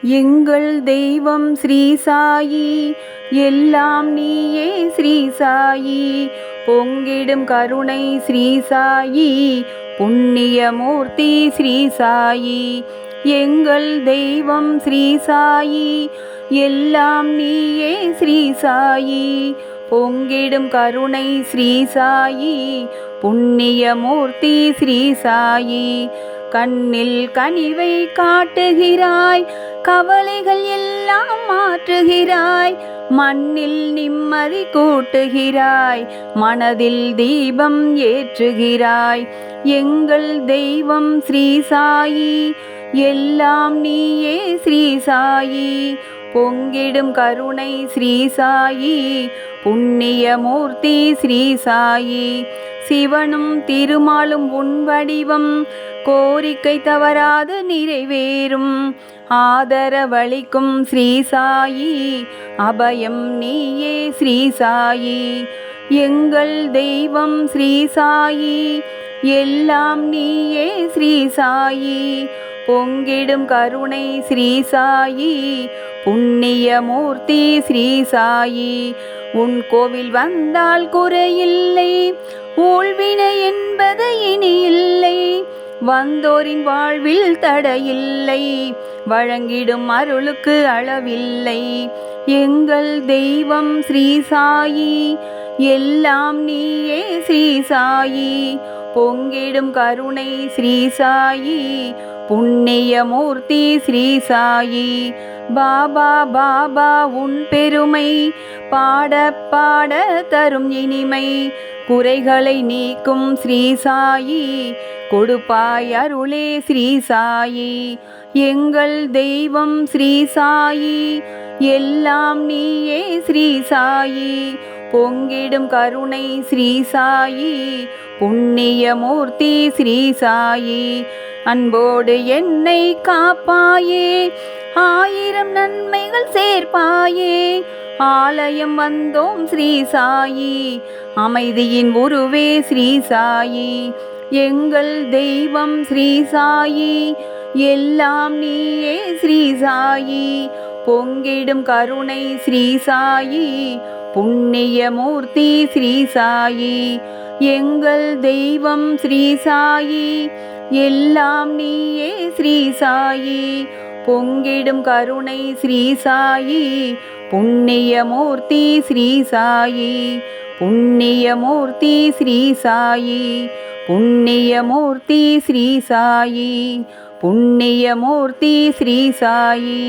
எங்கள் தெய்வம் ஸ்ரீ சாயி, எல்லாம் நீயே ஸ்ரீ சாயி, பொங்கிடும் கருணை ஸ்ரீ சாயி, புண்ணியமூர்த்தி ஸ்ரீ சாயி. எங்கள் தெய்வம் ஸ்ரீ சாயி, எல்லாம் நீயே ஸ்ரீ சாயி, பொங்கிடும் கருணை ஸ்ரீ சாயி, புண்ணியமூர்த்தி ஸ்ரீ சாயி. கண்ணில் கனிவை காட்டுகிறாய், கவலைகள் எல்லாம் மாற்றுகிறாய், மண்ணில் நிம்மதி கூட்டுகிறாய், மனதில் தீபம் ஏற்றுகிறாய். எங்கள் தெய்வம் ஸ்ரீ சாயி, எல்லாம் நீயே ஸ்ரீ சாயி, பொங்கிடும் கருணை ஸ்ரீ சாயி, புண்ணியமூர்த்தி ஸ்ரீ சாயி. சிவனும் திருமாலும் உன் வடிவம், கோரிக்கை தவறாது நிறைவேறும், ஆதரவளிக்கும் ஸ்ரீ சாயி, அபயம் நீயே ஸ்ரீ சாயி. எங்கள் தெய்வம் ஸ்ரீ சாயி, எல்லாம் நீயே ஸ்ரீ சாயி, பொங்கிடும் கருணை ஸ்ரீ சாயி, புண்ணியமூர்த்தி ஸ்ரீ சாயி. உன் கோவில் வந்தால் குறையில்லை, ஊழ்வினை என்பது இனி இல்லை, வந்தோரின் வாழ்வில் தடையில்லை, வழங்கிடும் அருளுக்கு அளவில்லை. எங்கள் தெய்வம் ஸ்ரீ சாயி, எல்லாம் நீயே ஸ்ரீ சாயி, பொங்கிடும் கருணை ஸ்ரீ சாயி, புண்ணியமூர்த்தி ஸ்ரீ சாயி. பாபா பாபா உன் பெருமை பாட பாட தரும் இனிமை, குறைகளை நீக்கும் ஸ்ரீ சாயி, கொடுப்பாய் அருளே ஸ்ரீ சாயி. எங்கள் தெய்வம் ஸ்ரீ சாயி, எல்லாம் நீயே ஸ்ரீ சாயி, பொங்கிடும் கருணை ஸ்ரீ சாயி, புண்ணியமூர்த்தி ஸ்ரீ சாயி. அன்போடு என்னை காப்பாயே, ஆயிரம் நன்மைகள் சேர்ப்பாயே, ஆலயம் வந்தோம் ஸ்ரீ சாயி, அமைதியின் உருவே ஸ்ரீ சாயி. எங்கள் தெய்வம் ஸ்ரீ சாயி, எல்லாம் நீயே ஸ்ரீ சாயி, பொங்கிடும் கருணை ஸ்ரீ சாயி, புண்ணியமூர்த்தி ஸ்ரீ சாயி. எங்கள் தெய்வம் ஸ்ரீ சாயி, எல்லாம் நீயே ஸ்ரீ சாயி, பொங்கிடும் கருணை ஸ்ரீ சாயி, புண்ணியமூர்த்தி ஸ்ரீ சாயி, புண்ணியமூர்த்தி ஸ்ரீ சாயி, புண்ணியமூர்த்தி ஸ்ரீ சாயி, புண்ணியமூர்த்தி ஸ்ரீ சாயி.